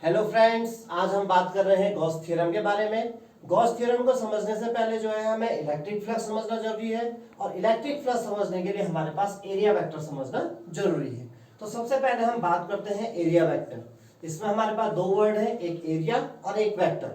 Hello friends, आज हम बात कर रहे हैं गॉस थ्योरम के बारे में। गॉस थ्योरम को समझने से पहले जो है हमें इलेक्ट्रिक फ्लक्स समझना जरूरी है और इलेक्ट्रिक फ्लक्स समझने के लिए हमारे पास एरिया वेक्टर समझना जरूरी है। तो सबसे पहले हम बात करते हैं एरिया वेक्टर। इसमें हमारे पास दो वर्ड है, एक एरिया और एक वेक्टर।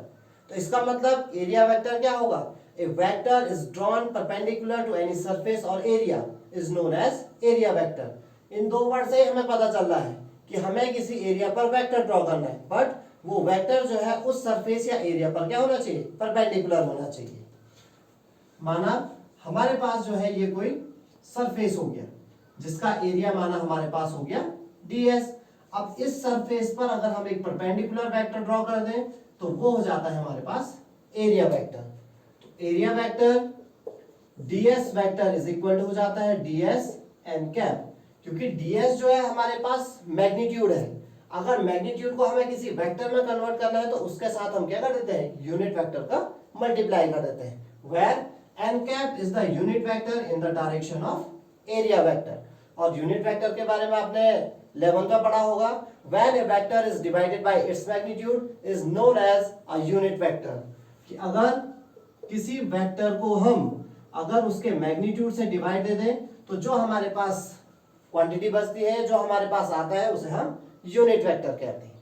तो इसका मतलब एरिया वेक्टर क्या होगा? A vector is drawn perpendicular to any surface और area is known as area vector. इन दो वर्ड से हमें पता चल रहा है कि हमें किसी एरिया पर वेक्टर ड्रॉ करना है, बट वो वेक्टर जो है उस सरफेस या एरिया पर क्या होना चाहिए? परपेंडिकुलर होना चाहिए। माना हमारे पास जो है ये कोई सरफेस हो गया जिसका एरिया माना हमारे पास हो गया ds। अब इस सरफेस पर अगर हम एक परपेंडिकुलर वेक्टर ड्रॉ कर दें तो वो हो जाता है हमारे पास एरिया वेक्टर। तो area vector ds vector is equal to हो जाता है ds n कैप, क्योंकि ds जो है हमारे पास मैग्नीट्यूड है। अगर मैग्नीट्यूड को हमें किसी वेक्टर में कन्वर्ट करना है तो उसके साथ हम क्या कर देते हैं? यूनिट वेक्टर का मल्टीप्लाई कर देते हैं। Where n cap is the unit vector in the direction of area vector. और यूनिट वेक्टर के बारे में आपने 11th में पढ़ा होगा। When a vector is divided by its magnitude is known as a unit vector. कि अगर किसी वेक्टर को हम अगर उसके मैग्नीट्यूड से डिवाइड दे दें तो जो हमारे पास क्वांटिटी बचती है, जो हमारे पास आता है, उसे हम यूनिट वेक्टर कहते हैं।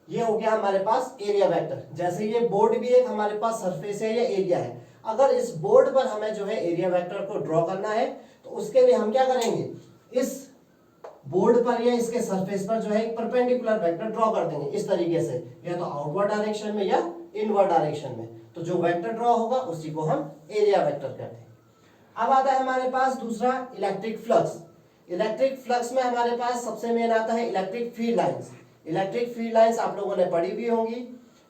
ये हो गया हमारे पास एरिया वेक्टर। जैसे ये बोर्ड भी एक हमारे पास सरफेस है या एरिया है। अगर इस बोर्ड पर हमें जो है एरिया वेक्टर को ड्रॉ करना है तो उसके लिए हम क्या करेंगे? इस बोर्ड पर या इसके सरफेस पर जो है एक परपेंडिकुलर वेक्टर ड्रॉ कर देंगे इस तरीके से, या तो आउटवर्ड डायरेक्शन में या इनवर्ड डायरेक्शन में। तो जो वेक्टर ड्रॉ होगा उसी को हम एरिया वेक्टर कहते हैं। अब आता है हमारे पास दूसरा इलेक्ट्रिक फ्लक्स। इलेक्ट्रिक फ्लक्स में हमारे पास सबसे मेन आता है electric field lines. Electric field lines आप लोगों ने पढ़ी भी होंगी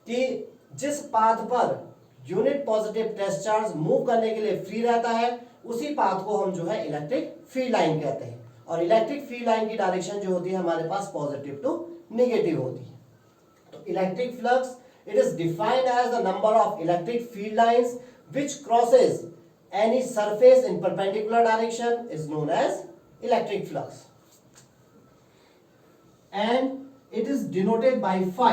कि जिस पाथ पर unit positive test charge move करने के लिए फ्री रहता है उसी पाथ को हम जो है इलेक्ट्रिक फील्ड लाइन कहते हैं। और इलेक्ट्रिक फील्ड लाइन की डायरेक्शन जो होती है हमारे पास पॉजिटिव टू नेगेटिव होती है। तो electric flux it is defined as the number of electric field lines which crosses any surface in perpendicular direction is known as electric flux, and it is denoted by phi.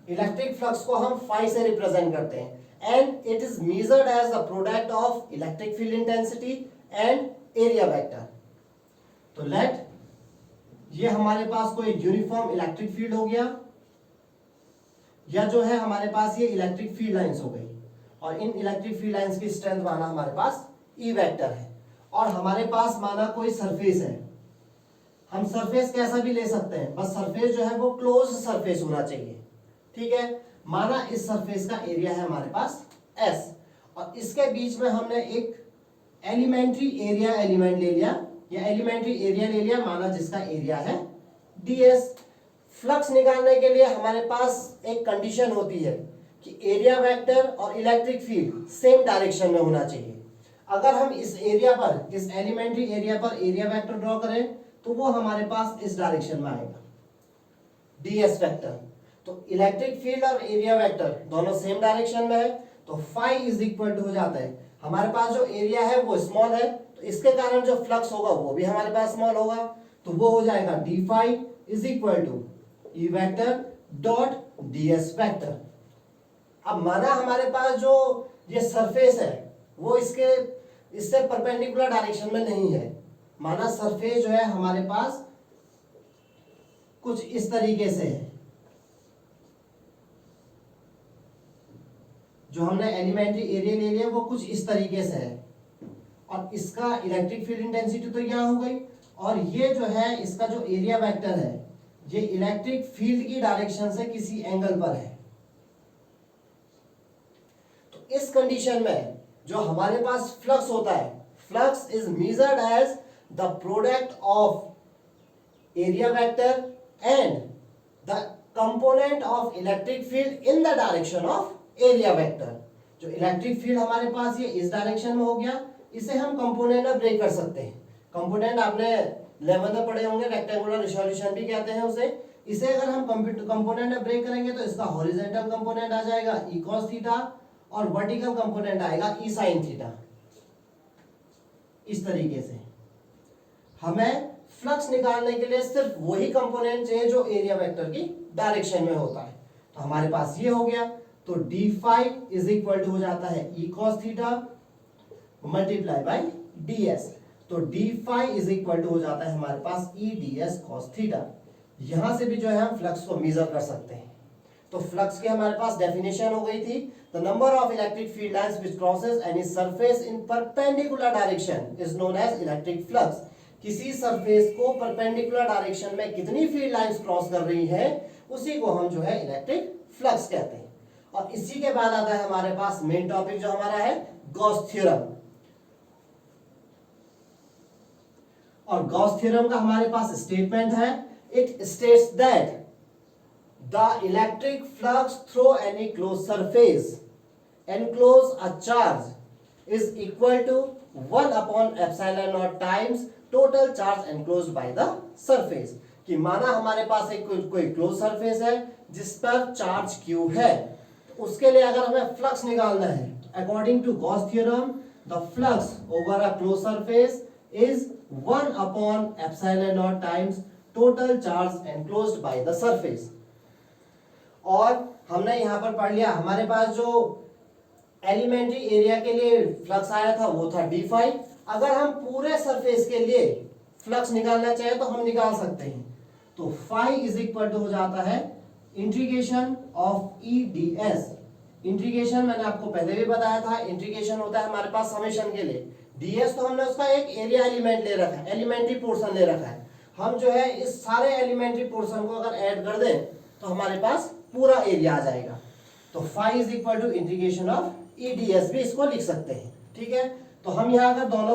electric flux को हम phi से represent करते हैं and it is measured as the product of electric field intensity and area vector. तो late ये हमारे पास कोई uniform electric field हो गया, या जो है हमारे पास ये इलेक्ट्रिक फील्ड लाइंस हो गई, और इन इलेक्ट्रिक फील्ड लाइंस की स्ट्रेंथ माना हमारे पास ई वेक्टर है। और हमारे पास माना कोई सरफेस है। हम सरफेस कैसा भी ले सकते हैं, बस सरफेस जो है वो क्लोज सरफेस होना चाहिए। ठीक है, माना इस सरफेस का एरिया है हमारे पास S, और इसके बीच में हमने एक एलिमेंट्री एरिया एलिमेंट ले लिया, या एलिमेंट्री एरिया ले लिया, माना जिसका एरिया है ds। फ्लक्स निकालने के लिए हमारे पास एक कंडीशन होती है कि एरिया वेक्टर और इलेक्ट्रिक फील्ड सेम डायरेक्शन में होना चाहिए। अगर हम इस एरिया पर, इस एलिमेंट्री एरिया पर एरिया वेक्टर ड्रॉ करें तो वो हमारे पास इस डायरेक्शन में आएगा ds वेक्टर। तो इलेक्ट्रिक फील्ड और एरिया वेक्टर दोनों सेम डायरेक्शन में है, तो फाई इज इक्वल टू हो जाता है, हमारे पास जो एरिया है वो स्मॉल है तो इसके कारण जो फ्लक्स होगा वो भी हमारे पास स्मॉल होगा, तो वो हो जाएगा d phi is equal to E vector dot ds vector. अब माना हमारे पास जो ये सरफेस है वो इससे परपेंडिकुलर डायरेक्शन में नहीं है। माना सरफेस जो है हमारे पास कुछ इस तरीके से है, जो हमने एलिमेंट्री एरिया ले लिया वो कुछ इस तरीके से है, और इसका इलेक्ट्रिक फील्ड इंटेंसिटी तो यहां हो गई, और ये जो है इसका जो एरिया वेक्टर है ये इलेक्ट्रिक फील्ड की डायरेक्शन से किसी एंगल पर है। इस कंडीशन में जो हमारे पास फ्लक्स होता है, flux is measured as the product of area vector and the component of electric field in the direction of area vector. जो इलेक्ट्रिक फील्ड हमारे पास ये इस डायरेक्शन में हो गया, इसे हम कंपोनेंट में ब्रेक कर सकते हैं। कंपोनेंट आपने 11th में पढ़े होंगे, रेक्टेंगुलर रिजोल्यूशन भी कहते हैं उसे। इसे अगर हम कंपोनेंट में ब्रेक करेंगे तो इसका हॉरिजॉन्टल कंपोनेंट आ जाएगा ई कॉस थीटा, और वर्टिकल कंपोनेंट आएगा ई साइन थीटा। इस तरीके से हमें फ्लक्स निकालने के लिए सिर्फ वही कंपोनेंट चाहिए जो एरिया वेक्टर की डायरेक्शन में होता है। तो हमारे पास ये हो गया, तो D phi is equal to हो जाता है E cos theta multiply by D S. तो D phi is equal to हो जाता है हमारे पास E D S cos theta. यहां से भी जो है हम फ्लक्स को मेजर कर सकते हैं। तो फ्लक्स की हमारे पास डेफिनेशन हो गई थी, the number of electric field lines which crosses any surface in perpendicular direction is known as electric flux. किसी सरफेस को परपेंडिकुलर डायरेक्शन में कितनी फील्ड लाइंस क्रॉस कर रही है उसी को हम जो है इलेक्ट्रिक फ्लक्स कहते हैं। और इसी के बाद आता है हमारे पास मेन टॉपिक जो हमारा है गॉस थ्योरम। और गॉस थ्योरम का हमारे पास स्टेटमेंट है, it states that the electric flux through any closed surface enclose a charge is equal to 1 upon epsilon naught times total charge enclosed by the surface। कि माना हमारे पास एक कोई close surface है जिस पर चार्ज Q है, तो उसके लिए अगर हमें फ्लक्स निकालना है, according to Gauss theorem the flux over a close surface is 1 upon epsilon naught times total charge enclosed by the surface। और हमने यहां पर पढ़ लिया, हमारे पास जो एलिमेंट्री एरिया के लिए फ्लक्स आया था वो था डी फाइव। अगर हम पूरे सरफेस के लिए फ्लक्स निकालना चाहें तो हम निकाल सकते हैं। तो फाइव इज इक्वल टू हो जाता है integration of E D S. Integration मैंने आपको पहले भी बताया था, इंटीग्रेशन होता है हमारे पास समेशन के लिए। डीएस तो हमने उसका एक एरिया एलिमेंट ले रखा है, एलिमेंट्री पोर्शन ले रखा है। हम जो है इस सारे एलिमेंट्री पोर्शन को अगर ऐड कर दें तो हमारे पास पूरा एरिया आ जाएगा। तो phi is equal to integration of E D s भी इसको लिख सकते हैं। ठीक है, तो हम यहाँ अगर दोनों